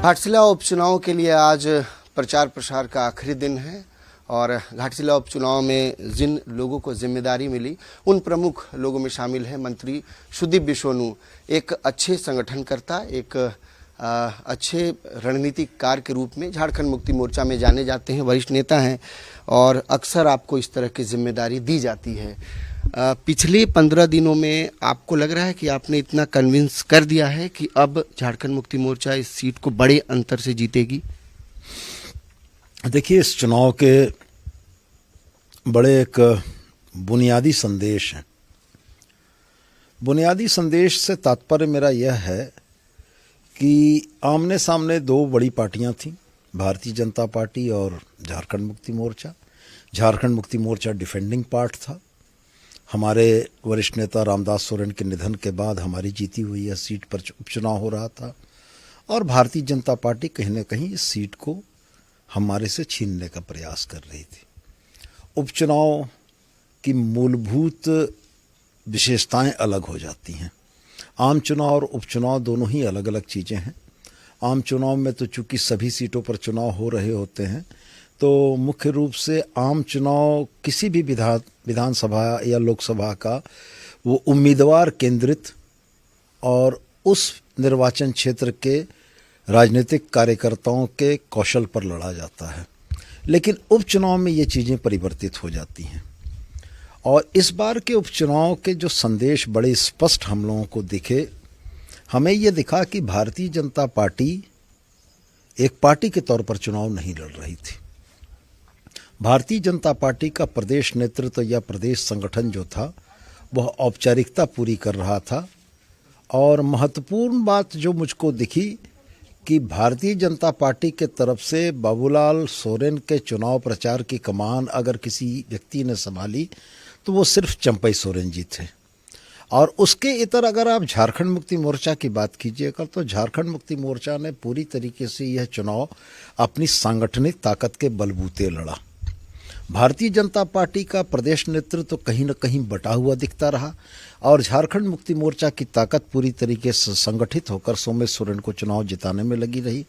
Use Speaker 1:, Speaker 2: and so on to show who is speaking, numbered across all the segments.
Speaker 1: घाटशिला उपचुनाव के लिए आज प्रचार प्रसार का आखिरी दिन है और घाटशिला उपचुनाव में जिन लोगों को जिम्मेदारी मिली उन प्रमुख लोगों में शामिल है मंत्री सुदीप बिश्नोई, एक अच्छे संगठनकर्ता, एक अच्छे रणनीतिकार के रूप में झारखंड मुक्ति मोर्चा में जाने जाते हैं, वरिष्ठ नेता हैं और अक्सर आपको इस तरह की जिम्मेदारी दी जाती है। पिछले 15 दिनों में आपको लग रहा है कि आपने इतना कन्विंस कर दिया है कि अब झारखंड मुक्ति मोर्चा इस सीट को बड़े अंतर से जीतेगी?
Speaker 2: देखिए, इस चुनाव के बड़े एक बुनियादी संदेश हैं। बुनियादी संदेश से तात्पर्य मेरा यह है कि आमने सामने दो बड़ी पार्टियां थीं, भारतीय जनता पार्टी और झारखंड मुक्ति मोर्चा। झारखंड मुक्ति मोर्चा डिफेंडिंग पार्ट था। हमारे वरिष्ठ नेता रामदास सोरेन के निधन के बाद हमारी जीती हुई यह सीट पर उपचुनाव हो रहा था और भारतीय जनता पार्टी कहीं न कहीं इस सीट को हमारे से छीनने का प्रयास कर रही थी। उपचुनाव की मूलभूत विशेषताएं अलग हो जाती हैं। आम चुनाव और उपचुनाव दोनों ही अलग अलग चीज़ें हैं। आम चुनाव में तो चूंकि सभी सीटों पर चुनाव हो रहे होते हैं, तो मुख्य रूप से आम चुनाव किसी भी विधानसभा या लोकसभा का वो उम्मीदवार केंद्रित और उस निर्वाचन क्षेत्र के राजनीतिक कार्यकर्ताओं के कौशल पर लड़ा जाता है। लेकिन उपचुनाव में ये चीज़ें परिवर्तित हो जाती हैं और इस बार के उपचुनाव के जो संदेश बड़े स्पष्ट हम लोगों को दिखे, हमें ये दिखा कि भारतीय जनता पार्टी एक पार्टी के तौर पर चुनाव नहीं लड़ रही थी। भारतीय जनता पार्टी का प्रदेश नेतृत्व या प्रदेश संगठन जो था वह औपचारिकता पूरी कर रहा था और महत्वपूर्ण बात जो मुझको दिखी कि भारतीय जनता पार्टी के तरफ से बाबूलाल सोरेन के चुनाव प्रचार की कमान अगर किसी व्यक्ति ने संभाली तो वो सिर्फ चंपई सोरेन जी थे। और उसके इतर अगर आप झारखंड मुक्ति मोर्चा की बात कीजिएगा तो झारखंड मुक्ति मोर्चा ने पूरी तरीके से यह चुनाव अपनी सांगठनिक ताकत के बलबूते लड़ा। भारतीय जनता पार्टी का प्रदेश नेतृत्व तो कहीं न कहीं बटा हुआ दिखता रहा और झारखंड मुक्ति मोर्चा की ताकत पूरी तरीके से संगठित होकर सोमेश सोरेन को चुनाव जिताने में लगी रही।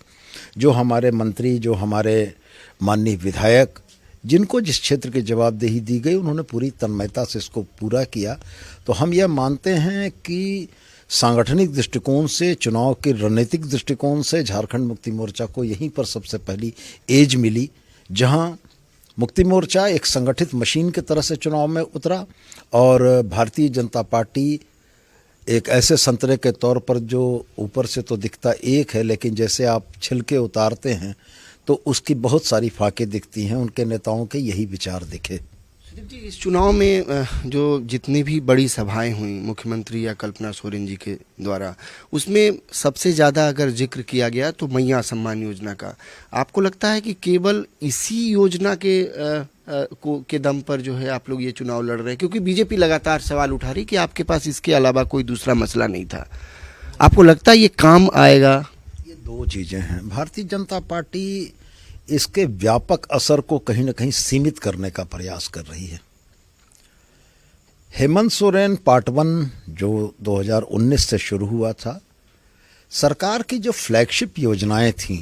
Speaker 2: जो हमारे मंत्री, जो हमारे माननीय विधायक, जिनको जिस क्षेत्र की जवाबदेही दी गई, उन्होंने पूरी तन्मयता से इसको पूरा किया। तो हम यह मानते हैं कि सांगठनिक दृष्टिकोण से, चुनाव के रणनीतिक दृष्टिकोण से झारखंड मुक्ति मोर्चा को यहीं पर सबसे पहली एज मिली, जहां मुक्ति मोर्चा एक संगठित मशीन की तरह से चुनाव में उतरा और भारतीय जनता पार्टी एक ऐसे संतरे के तौर पर जो ऊपर से तो दिखता एक है, लेकिन जैसे आप छिलके उतारते हैं तो उसकी बहुत सारी फाके दिखती हैं। उनके नेताओं के यही विचार दिखे।
Speaker 1: सुदीप जी, इस चुनाव में जो जितनी भी बड़ी सभाएं हुई मुख्यमंत्री या कल्पना सोरेन जी के द्वारा, उसमें सबसे ज़्यादा अगर जिक्र किया गया तो मैया सम्मान योजना का। आपको लगता है कि केवल इसी योजना के दम पर जो है आप लोग ये चुनाव लड़ रहे हैं? क्योंकि बीजेपी लगातार सवाल उठा रही कि आपके पास इसके अलावा कोई दूसरा मसला नहीं था। आपको लगता है ये काम आएगा?
Speaker 2: ये दो चीज़ें हैं। भारतीय जनता पार्टी इसके व्यापक असर को कहीं न कहीं सीमित करने का प्रयास कर रही है। हेमंत सोरेन पार्ट 1 जो 2019 से शुरू हुआ था, सरकार की जो फ्लैगशिप योजनाएं थीं,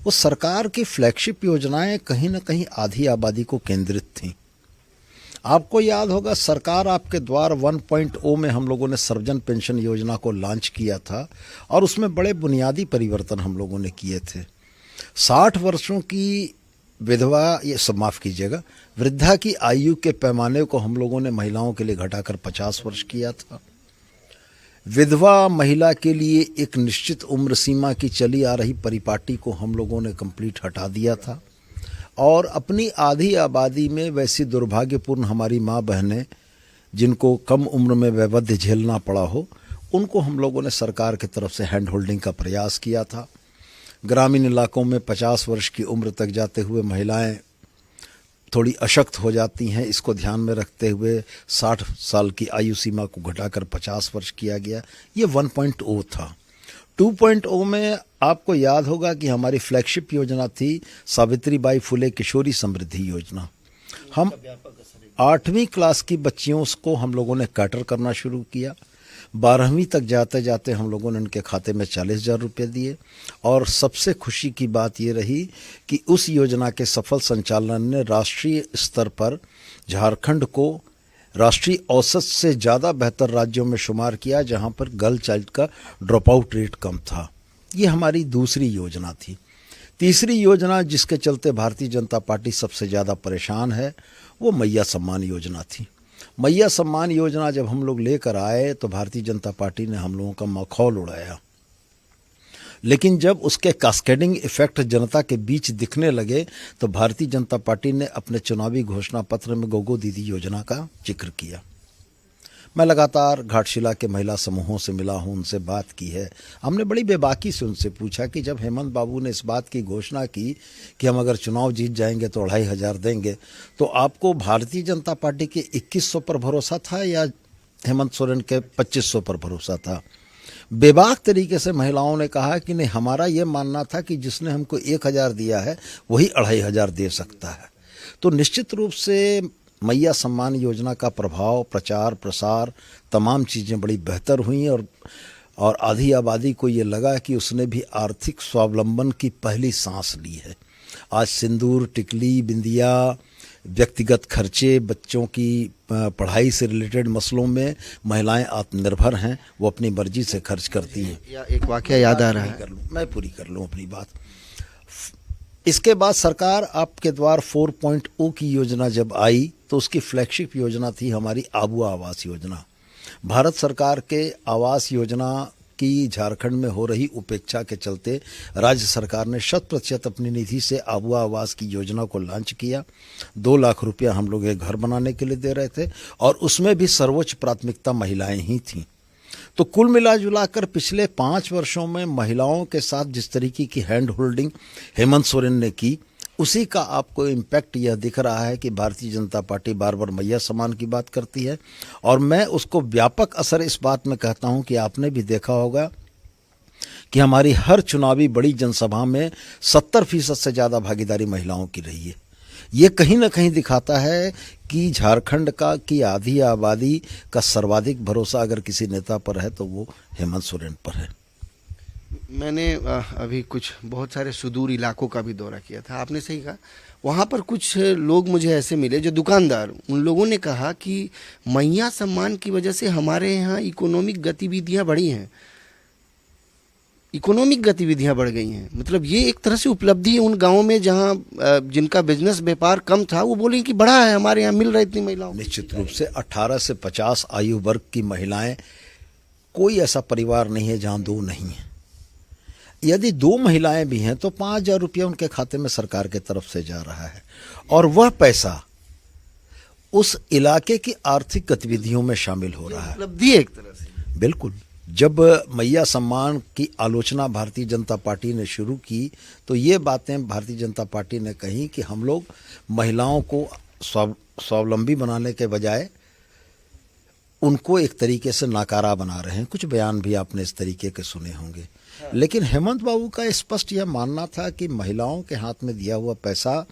Speaker 2: वो सरकार की फ्लैगशिप योजनाएं कहीं न कहीं आधी आबादी को केंद्रित थीं। आपको याद होगा, सरकार आपके द्वार 1.0 में हम लोगों ने सर्वजन पेंशन योजना को लॉन्च किया था और उसमें बड़े बुनियादी परिवर्तन हम लोगों ने किए थे। 60 वर्षों की विधवा, ये सब माफ़ कीजिएगा, वृद्धा की आयु के पैमाने को हम लोगों ने महिलाओं के लिए घटाकर 50 वर्ष किया था। विधवा महिला के लिए एक निश्चित उम्र सीमा की चली आ रही परिपाटी को हम लोगों ने कंप्लीट हटा दिया था और अपनी आधी आबादी में वैसी दुर्भाग्यपूर्ण हमारी माँ बहनें जिनको कम उम्र में वैवध्य झेलना पड़ा हो, उनको हम लोगों ने सरकार की तरफ से हैंड होल्डिंग का प्रयास किया था। ग्रामीण इलाकों में 50 वर्ष की उम्र तक जाते हुए महिलाएं थोड़ी अशक्त हो जाती हैं। इसको ध्यान में रखते हुए 60 साल की आयु सीमा को घटाकर 50 वर्ष किया गया। ये 1.0 था। 2.0 में आपको याद होगा कि हमारी फ्लैगशिप योजना थी सावित्रीबाई फुले किशोरी समृद्धि योजना। हम 8वीं क्लास की बच्चियों को हम लोगों ने कैटर करना शुरू किया। 12वीं तक जाते जाते हम लोगों ने उनके खाते में 40,000 रुपये दिए। और सबसे खुशी की बात ये रही कि उस योजना के सफल संचालन ने राष्ट्रीय स्तर पर झारखंड को राष्ट्रीय औसत से ज़्यादा बेहतर राज्यों में शुमार किया, जहां पर गर्ल चाइल्ड का ड्रॉप आउट रेट कम था। ये हमारी दूसरी योजना थी। तीसरी योजना जिसके चलते भारतीय जनता पार्टी सबसे ज़्यादा परेशान है, वो मैया सम्मान योजना थी। मैया सम्मान योजना जब हम लोग लेकर आए तो भारतीय जनता पार्टी ने हम लोगों का मखौल उड़ाया, लेकिन जब उसके कास्केडिंग इफेक्ट जनता के बीच दिखने लगे तो भारतीय जनता पार्टी ने अपने चुनावी घोषणा पत्र में गोगो दीदी योजना का जिक्र किया। मैं लगातार घाटशिला के महिला समूहों से मिला हूं, उनसे बात की है। हमने बड़ी बेबाकी से उनसे पूछा कि जब हेमंत बाबू ने इस बात की घोषणा की कि हम अगर चुनाव जीत जाएंगे तो 2,500 देंगे, तो आपको भारतीय जनता पार्टी के 2100 पर भरोसा था या हेमंत सोरेन के 2500 पर भरोसा था? बेबाक तरीके से महिलाओं ने कहा कि नहीं, हमारा ये मानना था कि जिसने हमको 1,000 दिया है वही 2,500 दे सकता है। तो निश्चित रूप से मैया सम्मान योजना का प्रभाव, प्रचार प्रसार, तमाम चीज़ें बड़ी बेहतर हुई और आधी आबादी को ये लगा कि उसने भी आर्थिक स्वावलंबन की पहली सांस ली है। आज सिंदूर, टिकली, बिंदिया, व्यक्तिगत खर्चे, बच्चों की पढ़ाई से रिलेटेड मसलों में महिलाएं आत्मनिर्भर हैं, वो अपनी मर्जी से खर्च करती हैं।
Speaker 1: या एक वाकया याद आ रहा है,
Speaker 2: मैं पूरी कर लूँ अपनी बात। इसके बाद सरकार आपके द्वार 4.0 की योजना जब आई तो उसकी फ्लैगशिप योजना थी हमारी आबुआ आवास योजना। भारत सरकार के आवास योजना की झारखंड में हो रही उपेक्षा के चलते राज्य सरकार ने 100% अपनी निधि से आबुआ आवास की योजना को लॉन्च किया। 2 लाख रुपया हम लोग एक घर बनाने के लिए दे रहे थे और उसमें भी सर्वोच्च प्राथमिकता महिलाएं ही थीं। तो कुल मिला जुलाकर पिछले 5 वर्षों में महिलाओं के साथ जिस तरीके की हैंड होल्डिंग हेमंत सोरेन ने की, उसी का आपको इम्पैक्ट यह दिख रहा है कि भारतीय जनता पार्टी बार बार मैया सम्मान की बात करती है। और मैं उसको व्यापक असर इस बात में कहता हूं कि आपने भी देखा होगा कि हमारी हर चुनावी बड़ी जनसभा में 70% से ज़्यादा भागीदारी महिलाओं की रही है। ये कहीं ना कहीं दिखाता है कि झारखंड की आधी आबादी का सर्वाधिक भरोसा अगर किसी नेता पर है तो वो हेमंत सोरेन पर है।
Speaker 1: मैंने अभी कुछ बहुत सारे सुदूर इलाकों का भी दौरा किया था। आपने सही कहा, वहाँ पर कुछ लोग मुझे ऐसे मिले जो दुकानदार, उन लोगों ने कहा कि मैया सम्मान की वजह से हमारे यहाँ इकोनॉमिक गतिविधियाँ बढ़ी हैं, इकोनॉमिक गतिविधियां बढ़ गई हैं। मतलब ये एक तरह से उपलब्धि है उन गांवों में जहां जिनका बिजनेस व्यापार कम था, वो बोले कि बढ़ा है, हमारे यहाँ मिल रहा है इतनी महिलाओं।
Speaker 2: निश्चित रूप से 18 से 50 आयु वर्ग की महिलाएं, कोई ऐसा परिवार नहीं है जहां 2 नहीं है। यदि 2 महिलाएं भी हैं तो 5,000 रुपया उनके खाते में सरकार के तरफ से जा रहा है और वह पैसा उस इलाके की आर्थिक गतिविधियों में शामिल हो रहा है।
Speaker 1: उपलब्धि है एक तरह से।
Speaker 2: बिल्कुल। जब मैया सम्मान की आलोचना भारतीय जनता पार्टी ने शुरू की तो ये बातें भारतीय जनता पार्टी ने कही कि हम लोग महिलाओं को स्वावलंबी बनाने के बजाय उनको एक तरीके से नाकारा बना रहे हैं। कुछ बयान भी आपने इस तरीके के सुने होंगे। लेकिन हेमंत बाबू का स्पष्ट यह मानना था कि महिलाओं के हाथ में दिया हुआ पैसा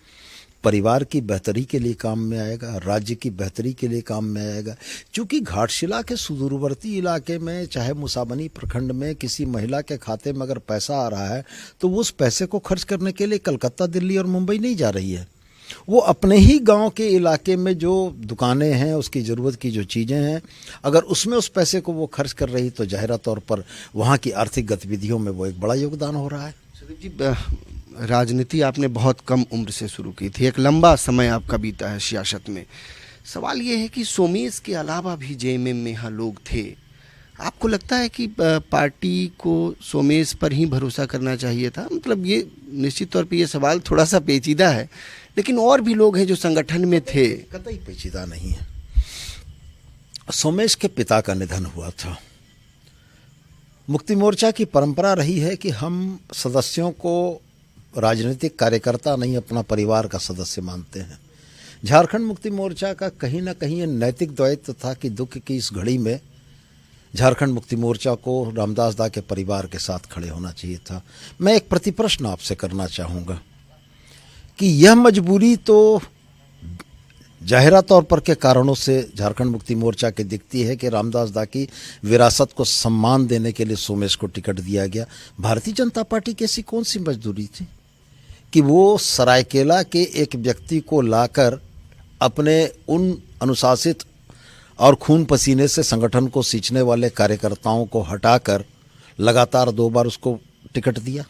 Speaker 2: परिवार की बेहतरी के लिए काम में आएगा, राज्य की बेहतरी के लिए काम में आएगा। क्योंकि घाटशिला के सुदूरवर्ती इलाके में, चाहे मुसाबनी प्रखंड में, किसी महिला के खाते में अगर पैसा आ रहा है तो वो उस पैसे को खर्च करने के लिए कलकत्ता, दिल्ली और मुंबई नहीं जा रही है। वो अपने ही गांव के इलाके में जो दुकानें हैं, उसकी ज़रूरत की जो चीज़ें हैं, अगर उसमें उस पैसे को वो खर्च कर रही तो जाहिर तौर पर वहाँ की आर्थिक गतिविधियों में वो एक बड़ा योगदान हो रहा है।
Speaker 1: सुदीप जी, राजनीति आपने बहुत कम उम्र से शुरू की थी, एक लंबा समय आपका बीता है सियासत में। सवाल ये है कि सोमेश के अलावा भी जेएमएम में यहाँ लोग थे। आपको लगता है कि पार्टी को सोमेश पर ही भरोसा करना चाहिए था? मतलब ये निश्चित तौर पे ये सवाल थोड़ा सा पेचीदा है, लेकिन और भी लोग हैं जो संगठन में थे।
Speaker 2: कतई पेचीदा नहीं है। सोमेश के पिता का निधन हुआ था। मुक्ति मोर्चा की परंपरा रही है कि हम सदस्यों को राजनीतिक कार्यकर्ता नहीं, अपना परिवार का सदस्य मानते हैं। झारखंड मुक्ति मोर्चा का कहीं ना कहीं नैतिक दायित्व था कि दुख की इस घड़ी में झारखंड मुक्ति मोर्चा को रामदास दा के परिवार के साथ खड़े होना चाहिए था। मैं एक प्रतिप्रश्न आपसे करना चाहूँगा कि यह मजबूरी तो जाहिरा तौर पर के कारणों से झारखंड मुक्ति मोर्चा के दिखती है कि रामदास दा की विरासत को सम्मान देने के लिए सोमेश को टिकट दिया गया। भारतीय जनता पार्टी की ऐसी कौन सी मजदूरी थी कि वो सरायकेला के एक व्यक्ति को लाकर अपने उन अनुशासित और खून पसीने से संगठन को सींचने वाले कार्यकर्ताओं को हटाकर लगातार 2 बार उसको टिकट दिया?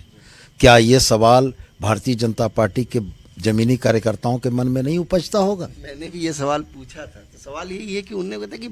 Speaker 2: क्या ये सवाल भारतीय जनता पार्टी के जमीनी कार्यकर्ताओं के मन में नहीं उपजता होगा?
Speaker 1: मैंने भी ये सवाल पूछा था। तो सवाल यही है कि उन्होंने बताया कि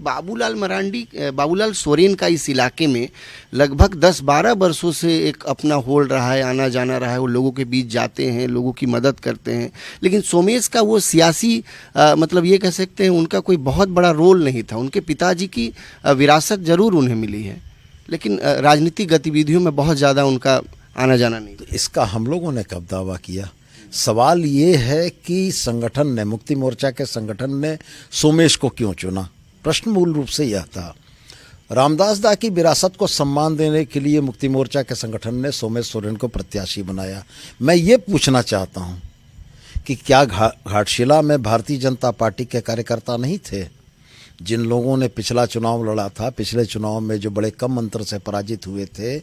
Speaker 1: बाबूलाल सोरेन का इस इलाके में लगभग 10-12 वर्षों से एक अपना होल्ड रहा है, आना जाना रहा है, वो लोगों के बीच जाते हैं, लोगों की मदद करते हैं। लेकिन सोमेश का वो सियासी मतलब ये कह सकते हैं उनका कोई बहुत बड़ा रोल नहीं था। उनके पिताजी की विरासत जरूर उन्हें मिली है, लेकिन राजनीतिक गतिविधियों में बहुत ज़्यादा उनका आना जाना नहीं।
Speaker 2: तो इसका हम लोगों ने कब दावा किया? सवाल ये है कि संगठन ने, मुक्ति मोर्चा के संगठन ने सोमेश को क्यों चुना? प्रश्न मूल रूप से यह था। रामदास दा की विरासत को सम्मान देने के लिए मुक्ति मोर्चा के संगठन ने सोमेश सोरेन को प्रत्याशी बनाया। मैं ये पूछना चाहता हूँ कि क्या घाटशिला में भारतीय जनता पार्टी के कार्यकर्ता नहीं थे? जिन लोगों ने पिछला चुनाव लड़ा था, पिछले चुनाव में जो बड़े कम अंतर से पराजित हुए थे,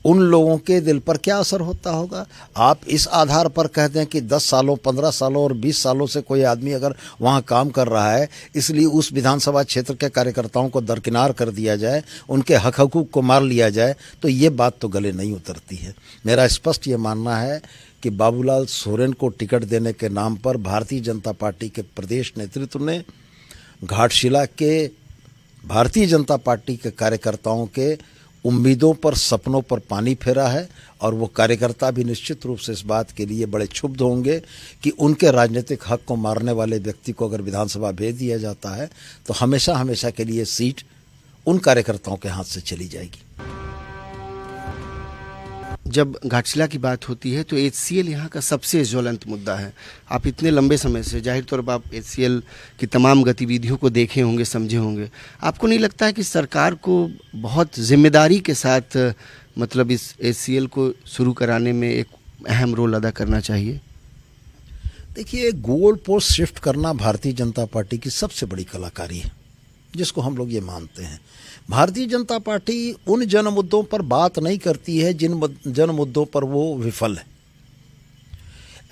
Speaker 2: उन लोगों के दिल पर क्या असर होता होगा? आप इस आधार पर कहते हैं कि 10 सालों, 15 सालों और 20 सालों से कोई आदमी अगर वहाँ काम कर रहा है, इसलिए उस विधानसभा क्षेत्र के कार्यकर्ताओं को दरकिनार कर दिया जाए, उनके हक हकूक़ को मार लिया जाए, तो ये बात तो गले नहीं उतरती है। मेरा स्पष्ट ये मानना है कि बाबूलाल सोरेन को टिकट देने के नाम पर भारतीय जनता पार्टी के प्रदेश नेतृत्व ने घाटशिला के भारतीय जनता पार्टी के कार्यकर्ताओं के उम्मीदों पर, सपनों पर पानी फेरा है। और वो कार्यकर्ता भी निश्चित रूप से इस बात के लिए बड़े क्षुब्ध होंगे कि उनके राजनीतिक हक को मारने वाले व्यक्ति को अगर विधानसभा भेज दिया जाता है तो हमेशा हमेशा के लिए सीट उन कार्यकर्ताओं के हाथ से चली जाएगी।
Speaker 1: जब घाटशिला की बात होती है तो HCL यहाँ का सबसे ज्वलंत मुद्दा है। आप इतने लंबे समय से जाहिर तौर पर आप HCL की तमाम गतिविधियों को देखे होंगे, समझे होंगे। आपको नहीं लगता है कि सरकार को बहुत जिम्मेदारी के साथ मतलब इस HCL को शुरू कराने में एक अहम रोल अदा करना चाहिए?
Speaker 2: देखिए, गोल पोस्ट शिफ्ट करना भारतीय जनता पार्टी की सबसे बड़ी कलाकारी है, जिसको हम लोग ये मानते हैं। भारतीय जनता पार्टी उन जन मुद्दों पर बात नहीं करती है जिन जन मुद्दों पर वो विफल है।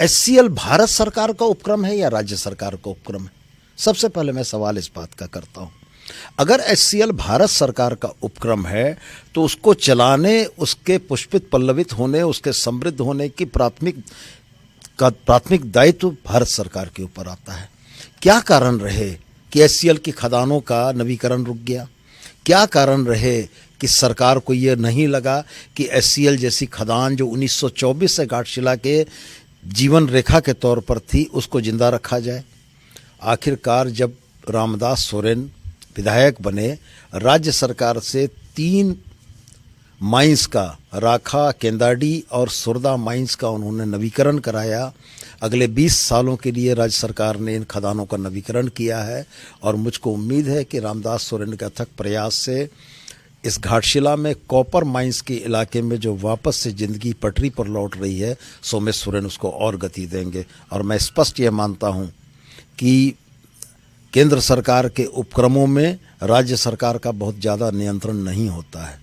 Speaker 2: HCL भारत सरकार का उपक्रम है या राज्य सरकार का उपक्रम है? सबसे पहले मैं सवाल इस बात का करता हूं। अगर HCL भारत सरकार का उपक्रम है तो उसको चलाने, उसके पुष्पित पल्लवित होने, उसके समृद्ध होने की प्राथमिक दायित्व भारत सरकार के ऊपर आता है। क्या कारण रहे कि HCL की खदानों का नवीकरण रुक गया? क्या कारण रहे कि सरकार को ये नहीं लगा कि HCL जैसी खदान जो 1924 से घाटशिला के जीवन रेखा के तौर पर थी, उसको जिंदा रखा जाए? आखिरकार जब रामदास सोरेन विधायक बने, राज्य सरकार से 3 माइंस का, राखा, केंदाडी और सुरदा माइंस का उन्होंने नवीकरण कराया। अगले 20 सालों के लिए राज्य सरकार ने इन खदानों का नवीकरण किया है और मुझको उम्मीद है कि रामदास सोरेन के अथक प्रयास से इस घाटशिला में कॉपर माइंस के इलाके में जो वापस से ज़िंदगी पटरी पर लौट रही है, सोमेश सोरेन उसको और गति देंगे। और मैं स्पष्ट ये मानता हूँ कि केंद्र सरकार के उपक्रमों में राज्य सरकार का बहुत ज़्यादा नियंत्रण नहीं होता है,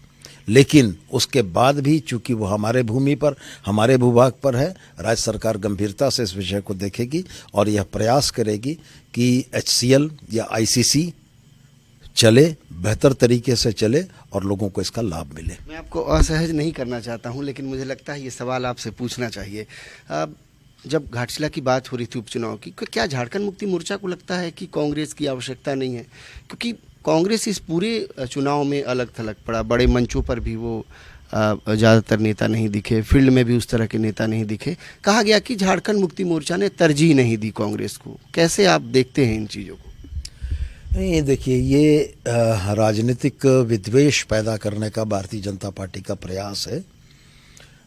Speaker 2: लेकिन उसके बाद भी चूंकि वो हमारे भूमि पर, हमारे भूभाग पर है, राज्य सरकार गंभीरता से इस विषय को देखेगी और यह प्रयास करेगी कि HCL या ICC चले, बेहतर तरीके से चले और लोगों को इसका लाभ मिले।
Speaker 1: मैं आपको असहज नहीं करना चाहता हूं, लेकिन मुझे लगता है ये सवाल आपसे पूछना चाहिए। जब घाटशिला की बात हो रही थी उपचुनाव की, क्या झारखंड मुक्ति मोर्चा को लगता है कि कांग्रेस की आवश्यकता नहीं है? क्योंकि कांग्रेस इस पूरे चुनाव में अलग थलग पड़ा, बड़े मंचों पर भी वो ज़्यादातर नेता नहीं दिखे, फील्ड में भी उस तरह के नेता नहीं दिखे। कहा गया कि झारखंड मुक्ति मोर्चा ने तरजीह नहीं दी कांग्रेस को। कैसे आप देखते हैं इन चीज़ों को?
Speaker 2: नहीं, देखिए, ये राजनीतिक विद्वेष पैदा करने का भारतीय जनता पार्टी का प्रयास है।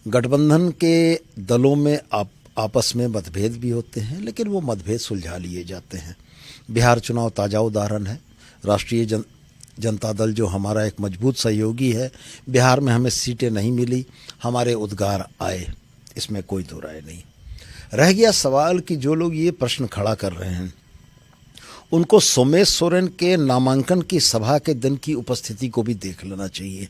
Speaker 2: गठबंधन के दलों में आपस में मतभेद भी होते हैं, लेकिन वो मतभेद सुलझा लिए जाते हैं। बिहार चुनाव ताज़ा उदाहरण है। राष्ट्रीय जनता दल जो हमारा एक मजबूत सहयोगी है, बिहार में हमें सीटें नहीं मिली, हमारे उद्गार आए, इसमें कोई दो राय नहीं। रह गया सवाल कि जो लोग ये प्रश्न खड़ा कर रहे हैं उनको सोमेश सोरेन के नामांकन की सभा के दिन की उपस्थिति को भी देख लेना चाहिए।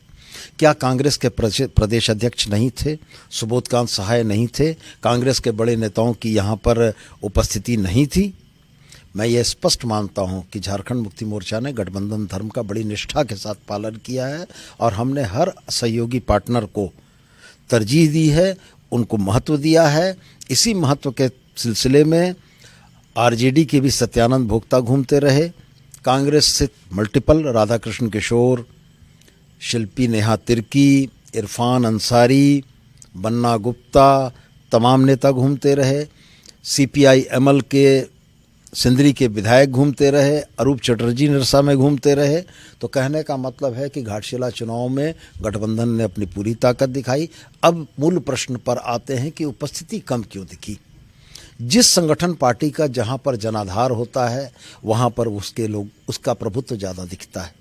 Speaker 2: क्या कांग्रेस के प्रदेश अध्यक्ष नहीं थे, सुबोधकांत सहाय नहीं थे, कांग्रेस के बड़े नेताओं की यहाँ पर उपस्थिति नहीं थी? मैं ये स्पष्ट मानता हूँ कि झारखंड मुक्ति मोर्चा ने गठबंधन धर्म का बड़ी निष्ठा के साथ पालन किया है और हमने हर सहयोगी पार्टनर को तरजीह दी है, उनको महत्व दिया है। इसी महत्व के सिलसिले में आरजेडी के भी सत्यानंद भोक्ता घूमते रहे, कांग्रेस से मल्टीपल राधाकृष्ण किशोर, शिल्पी नेहा तिर्की, इरफान अंसारी, बन्ना गुप्ता, तमाम नेता घूमते रहे, सीपीआई एमएल के सिंदरी के विधायक घूमते रहे, अरूप चटर्जी निरसा में घूमते रहे। तो कहने का मतलब है कि घाटशिला चुनाव में गठबंधन ने अपनी पूरी ताकत दिखाई। अब मूल प्रश्न पर आते हैं कि उपस्थिति कम क्यों दिखी। जिस संगठन पार्टी का जहां पर जनाधार होता है वहां पर उसका प्रभुत्व ज़्यादा दिखता है।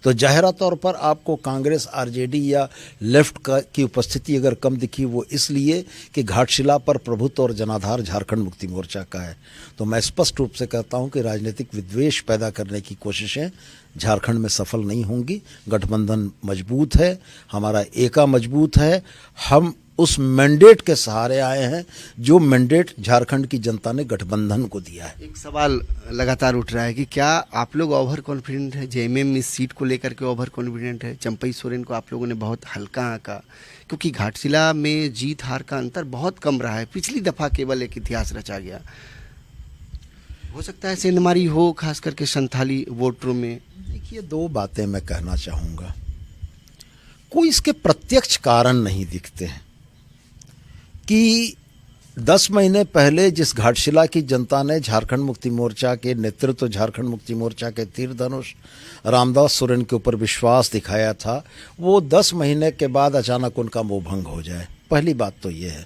Speaker 2: तो जाहिरा तौर पर आपको कांग्रेस, आरजेडी या लेफ्ट की उपस्थिति अगर कम दिखी वो इसलिए कि घाटशिला पर प्रभुत्व और जनाधार झारखंड मुक्ति मोर्चा का है। तो मैं स्पष्ट रूप से कहता हूं कि राजनीतिक विद्वेष पैदा करने की कोशिशें झारखंड में सफल नहीं होंगी। गठबंधन मजबूत है, हमारा एका मजबूत है, हम उस मैंडेट के सहारे आए हैं जो मैंडेट झारखंड की जनता ने गठबंधन को दिया है।
Speaker 1: एक सवाल लगातार उठ रहा है कि क्या आप लोग ओवर कॉन्फिडेंट है, जेएमएम इस सीट को लेकर के ओवर कॉन्फिडेंट है? चंपई सोरेन को आप लोगों ने बहुत हल्का आंका, क्योंकि घाटशिला में जीत हार का अंतर बहुत कम रहा है। पिछली दफा केवल एक इतिहास रचा गया। हो सकता है सेंधमारी हो, खास करके संथाली वोटरों में।
Speaker 2: देखिए, दो बातें मैं कहना चाहूँगा। कोई इसके प्रत्यक्ष कारण नहीं दिखते हैं कि 10 महीने पहले जिस घाटशिला की जनता ने झारखंड मुक्ति मोर्चा के नेतृत्व, झारखंड मुक्ति मोर्चा के तीर धनुष रामदास सोरेन के ऊपर विश्वास दिखाया था, वो 10 महीने के बाद अचानक उनका मोहभंग हो जाए। पहली बात तो ये है।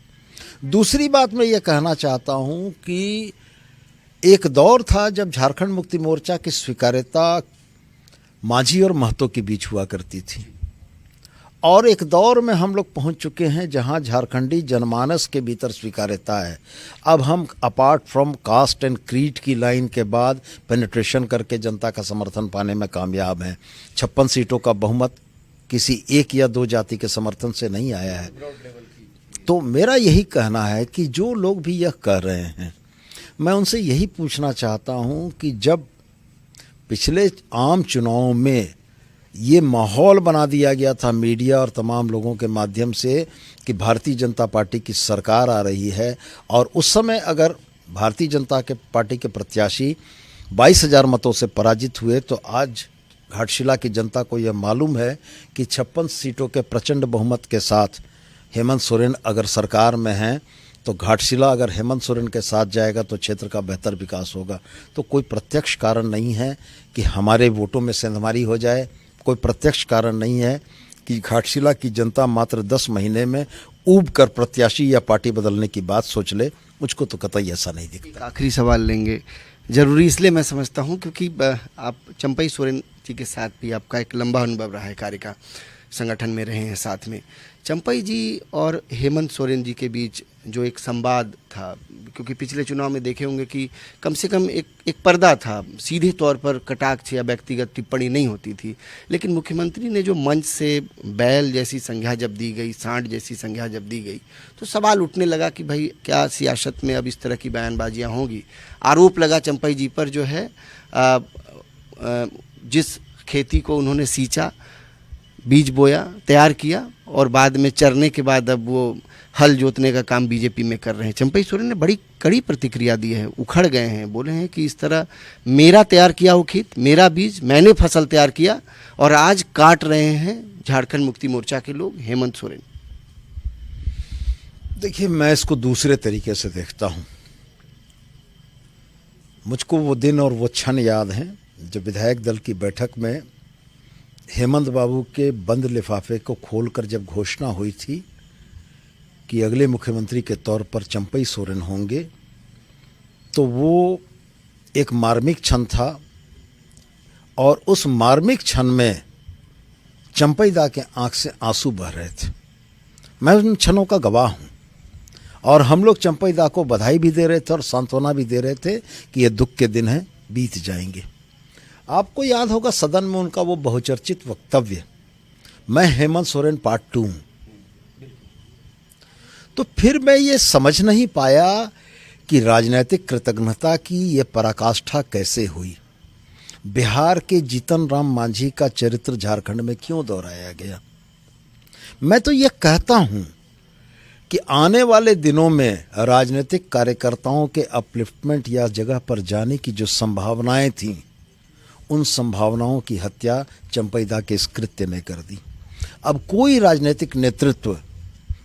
Speaker 2: दूसरी बात मैं ये कहना चाहता हूँ कि एक दौर था जब झारखंड मुक्ति मोर्चा की स्वीकार्यता मांझी और महतो के बीच हुआ करती थी, और एक दौर में हम लोग पहुंच चुके हैं जहां झारखंडी जनमानस के भीतर स्वीकार्यता है। अब हम apart from cast and creed की लाइन के बाद पेनिट्रेशन करके जनता का समर्थन पाने में कामयाब हैं। 56 सीटों का बहुमत किसी एक या दो जाति के समर्थन से नहीं आया है। तो मेरा यही कहना है कि जो लोग भी यह कर रहे हैं, मैं उनसे यही पूछना चाहता हूं कि जब पिछले आम चुनाव में ये माहौल बना दिया गया था मीडिया और तमाम लोगों के माध्यम से कि भारतीय जनता पार्टी की सरकार आ रही है, और उस समय अगर भारतीय जनता पार्टी के प्रत्याशी 22,000 मतों से पराजित हुए, तो आज घाटशिला की जनता को यह मालूम है कि 56 सीटों के प्रचंड बहुमत के साथ हेमंत सोरेन अगर सरकार में हैं, तो घाटशिला अगर हेमंत सोरेन के साथ जाएगा तो क्षेत्र का बेहतर विकास होगा। तो कोई प्रत्यक्ष कारण नहीं है कि हमारे वोटों में सेंधमारी हो जाए, कोई प्रत्यक्ष कारण नहीं है कि घाटशिला की जनता मात्र 10 महीने में ऊब कर प्रत्याशी या पार्टी बदलने की बात सोच ले। मुझको तो कतई ऐसा नहीं दिखता।
Speaker 1: आखिरी सवाल लेंगे, जरूरी इसलिए मैं समझता हूं क्योंकि आप चंपई सोरेन जी के साथ भी आपका एक लंबा अनुभव रहा है, कार्य का, संगठन में रहे हैं साथ में। चंपई जी और हेमंत सोरेन जी के बीच जो एक संवाद था, क्योंकि पिछले चुनाव में देखे होंगे कि कम से कम एक पर्दा था, सीधे तौर पर कटाक्ष या व्यक्तिगत टिप्पणी नहीं होती थी, लेकिन मुख्यमंत्री ने जो मंच से बैल जैसी संज्ञा जब दी गई, सांड जैसी संज्ञा जब दी गई, तो सवाल उठने लगा कि भाई क्या सियासत में अब इस तरह की बयानबाजियां होंगी। आरोप लगा चंपई जी पर जो है जिस खेती को उन्होंने सींचा, बीज बोया, तैयार किया, और बाद में चरने के बाद अब वो हल जोतने का काम बीजेपी में कर रहे हैं। चंपई सोरेन ने बड़ी कड़ी प्रतिक्रिया दी है, उखड़ गए हैं, बोले हैं कि इस तरह मेरा तैयार किया हो खेत, मेरा बीज, मैंने फसल तैयार किया, और आज काट रहे हैं झारखंड मुक्ति मोर्चा के लोग, हेमंत सोरेन।
Speaker 2: देखिए, मैं इसको दूसरे तरीके से देखता हूँ। मुझको वो दिन और वो क्षण याद हैं जब विधायक दल की बैठक में हेमंत बाबू के बंद लिफाफे को खोलकर जब घोषणा हुई थी कि अगले मुख्यमंत्री के तौर पर चंपई सोरेन होंगे, तो वो एक मार्मिक क्षण था, और उस मार्मिक क्षण में चंपई दा के आंख से आंसू बह रहे थे। मैं उन क्षणों का गवाह हूँ, और हम लोग चंपई दा को बधाई भी दे रहे थे और सांत्वना भी दे रहे थे कि ये दुख के दिन हैं, बीत जाएंगे। आपको याद होगा सदन में उनका वो बहुचर्चित वक्तव्य, मैं हेमंत सोरेन पार्ट 2 हूं। तो फिर मैं ये समझ नहीं पाया कि राजनीतिक कृतज्ञता की ये पराकाष्ठा कैसे हुई। बिहार के जीतन राम मांझी का चरित्र झारखंड में क्यों दोहराया गया। मैं तो ये कहता हूं कि आने वाले दिनों में राजनीतिक कार्यकर्ताओं के अपलिफ्टमेंट या जगह पर जाने की जो संभावनाएं थीं, उन संभावनाओं की हत्या चंपैदा के इस कृत्य ने कर दी। अब कोई राजनीतिक नेतृत्व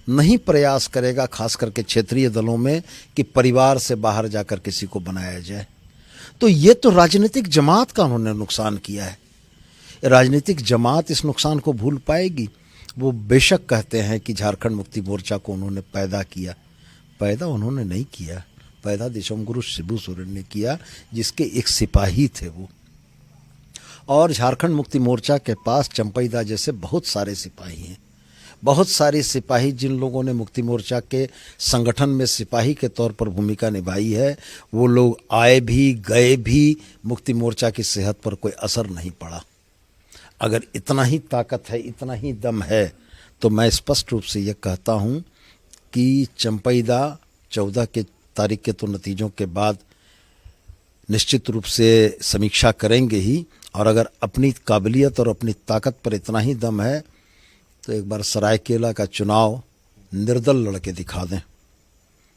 Speaker 2: नहीं प्रयास करेगा, खास करके क्षेत्रीय दलों में, कि परिवार से बाहर जाकर किसी को बनाया जाए। तो ये तो राजनीतिक जमात का उन्होंने नुकसान किया है। राजनीतिक जमात इस नुकसान को भूल पाएगी। वो बेशक कहते हैं कि झारखंड मुक्ति मोर्चा को उन्होंने पैदा किया, पैदा उन्होंने नहीं किया, पैदा देशमगुरु शिबू सोरेन ने किया, जिसके एक सिपाही थे वो। और झारखंड मुक्ति मोर्चा के पास चंपैदा जैसे बहुत सारे सिपाही हैं, बहुत सारे सिपाही जिन लोगों ने मुक्ति मोर्चा के संगठन में सिपाही के तौर पर भूमिका निभाई है, वो लोग आए भी गए भी, मुक्ति मोर्चा की सेहत पर कोई असर नहीं पड़ा। अगर इतना ही ताकत है, इतना ही दम है, तो मैं स्पष्ट रूप से ये कहता हूँ कि चंपैदा 14 के तारीख के तो नतीजों के बाद निश्चित रूप से समीक्षा करेंगे ही, और अगर अपनी काबिलियत और अपनी ताकत पर इतना ही दम है तो एक बार सरायकेला का चुनाव निर्दल लड़के दिखा दें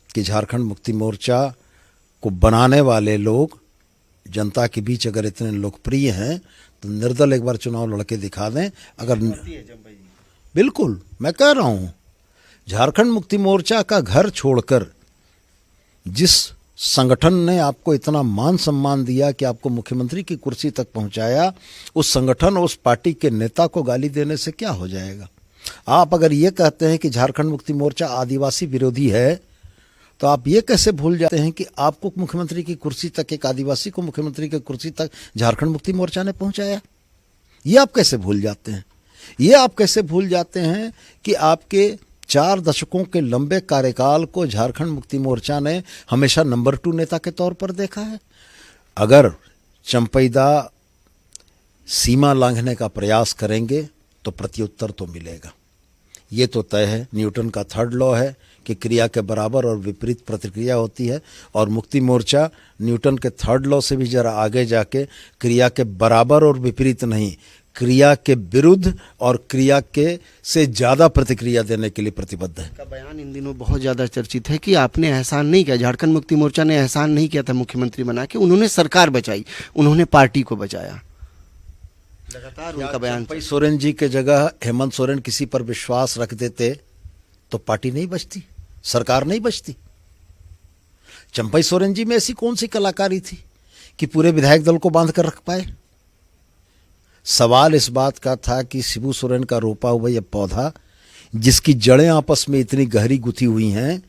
Speaker 2: कि झारखंड मुक्ति मोर्चा को बनाने वाले लोग जनता के बीच अगर इतने लोकप्रिय हैं तो निर्दल एक बार चुनाव लड़के दिखा दें। अगर बिल्कुल मैं कह रहा हूँ, झारखंड मुक्ति मोर्चा का घर छोड़कर जिस संगठन ने आपको इतना मान सम्मान दिया कि आपको मुख्यमंत्री की कुर्सी तक पहुंचाया, उस संगठन, उस पार्टी के नेता को गाली देने से क्या हो जाएगा। आप अगर ये कहते हैं कि झारखंड मुक्ति मोर्चा आदिवासी विरोधी है, तो आप ये कैसे भूल जाते हैं कि आपको मुख्यमंत्री की कुर्सी तक, एक आदिवासी को मुख्यमंत्री की कुर्सी तक झारखंड मुक्ति मोर्चा ने पहुंचाया। ये आप कैसे भूल जाते हैं। ये आप कैसे भूल जाते हैं कि आपके 4 दशकों के लंबे कार्यकाल को झारखंड मुक्ति मोर्चा ने हमेशा नंबर 2 नेता के तौर पर देखा है। अगर चंपैदा सीमा लांघने का प्रयास करेंगे तो प्रत्युत्तर तो मिलेगा, ये तो तय है। न्यूटन का 3rd लॉ है कि क्रिया के बराबर और विपरीत प्रतिक्रिया होती है, और मुक्ति मोर्चा न्यूटन के 3rd लॉ से भी जरा आगे जाके क्रिया के बराबर और विपरीत नहीं, क्रिया के विरुद्ध और क्रिया के से ज़्यादा प्रतिक्रिया देने के लिए प्रतिबद्ध है।
Speaker 1: का बयान इन दिनों बहुत ज़्यादा चर्चित है कि आपने एहसान नहीं किया, झारखंड मुक्ति मोर्चा ने एहसान नहीं किया था मुख्यमंत्री बना के, उन्होंने सरकार बचाई, उन्होंने पार्टी को बचाया। लगातार उनका बयान।
Speaker 2: चंपई सोरेन जी के जगह हेमंत सोरेन किसी पर विश्वास रख देते तो पार्टी नहीं बचती, सरकार नहीं बचती। चंपई सोरेन जी में ऐसी कौन सी कलाकारी थी कि पूरे विधायक दल को बांध कर रख पाए। सवाल इस बात का था कि शिबू सोरेन का रोपा हुआ यह पौधा, जिसकी जड़ें आपस में इतनी गहरी गुथी हुई हैं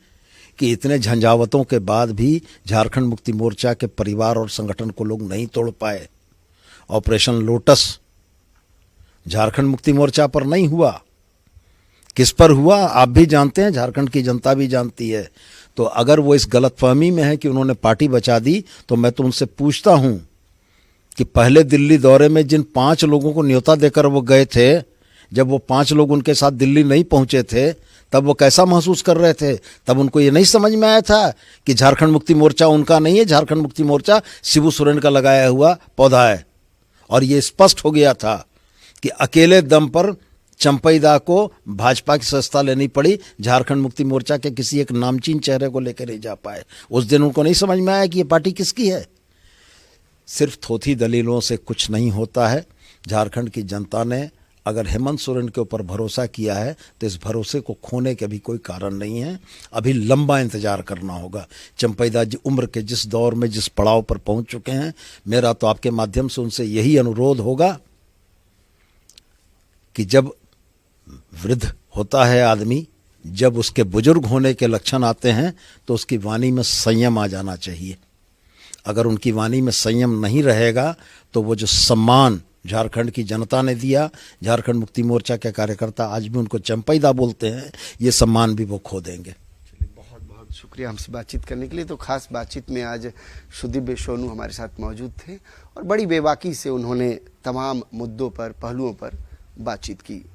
Speaker 2: कि इतने झंझावतों के बाद भी झारखंड मुक्ति मोर्चा के परिवार और संगठन को लोग नहीं तोड़ पाए। ऑपरेशन लोटस झारखंड मुक्ति मोर्चा पर नहीं हुआ, किस पर हुआ आप भी जानते हैं, झारखंड की जनता भी जानती है। तो अगर वो इस गलतफहमी में है कि उन्होंने पार्टी बचा दी, तो मैं तो उनसे पूछता हूं कि पहले दिल्ली दौरे में जिन 5 लोगों को न्योता देकर वो गए थे, जब वो 5 लोग उनके साथ दिल्ली नहीं पहुंचे थे, तब वो कैसा महसूस कर रहे थे। तब उनको ये नहीं समझ में आया था कि झारखंड मुक्ति मोर्चा उनका नहीं है, झारखंड मुक्ति मोर्चा शिबू सोरेन का लगाया हुआ पौधा है। और ये स्पष्ट हो गया था कि अकेले दम पर चंपैदा को भाजपा की सत्ता लेनी पड़ी, झारखंड मुक्ति मोर्चा के किसी एक नामचीन चेहरे को लेकर नहीं जा पाए। उस दिन उनको नहीं समझ में आया कि ये पार्टी किसकी है। सिर्फ थोथी दलीलों से कुछ नहीं होता है। झारखंड की जनता ने अगर हेमंत सोरेन के ऊपर भरोसा किया है तो इस भरोसे को खोने के भी कोई कारण नहीं है। अभी लंबा इंतजार करना होगा। चंपैदा जी उम्र के जिस दौर में, जिस पड़ाव पर पहुंच चुके हैं, मेरा तो आपके माध्यम से उनसे यही अनुरोध होगा कि जब वृद्ध होता है आदमी, जब उसके बुजुर्ग होने के लक्षण आते हैं, तो उसकी वाणी में संयम आ जाना चाहिए। अगर उनकी वाणी में संयम नहीं रहेगा तो वो जो सम्मान झारखंड की जनता ने दिया, झारखंड मुक्ति मोर्चा के कार्यकर्ता आज भी उनको चंपैदा बोलते हैं, ये सम्मान भी वो खो देंगे।
Speaker 1: बहुत बहुत शुक्रिया हमसे बातचीत करने के लिए। तो खास बातचीत में आज सुदीप सोनू हमारे साथ मौजूद थे और बड़ी बेबाकी से उन्होंने तमाम मुद्दों पर, पहलुओं पर बातचीत की।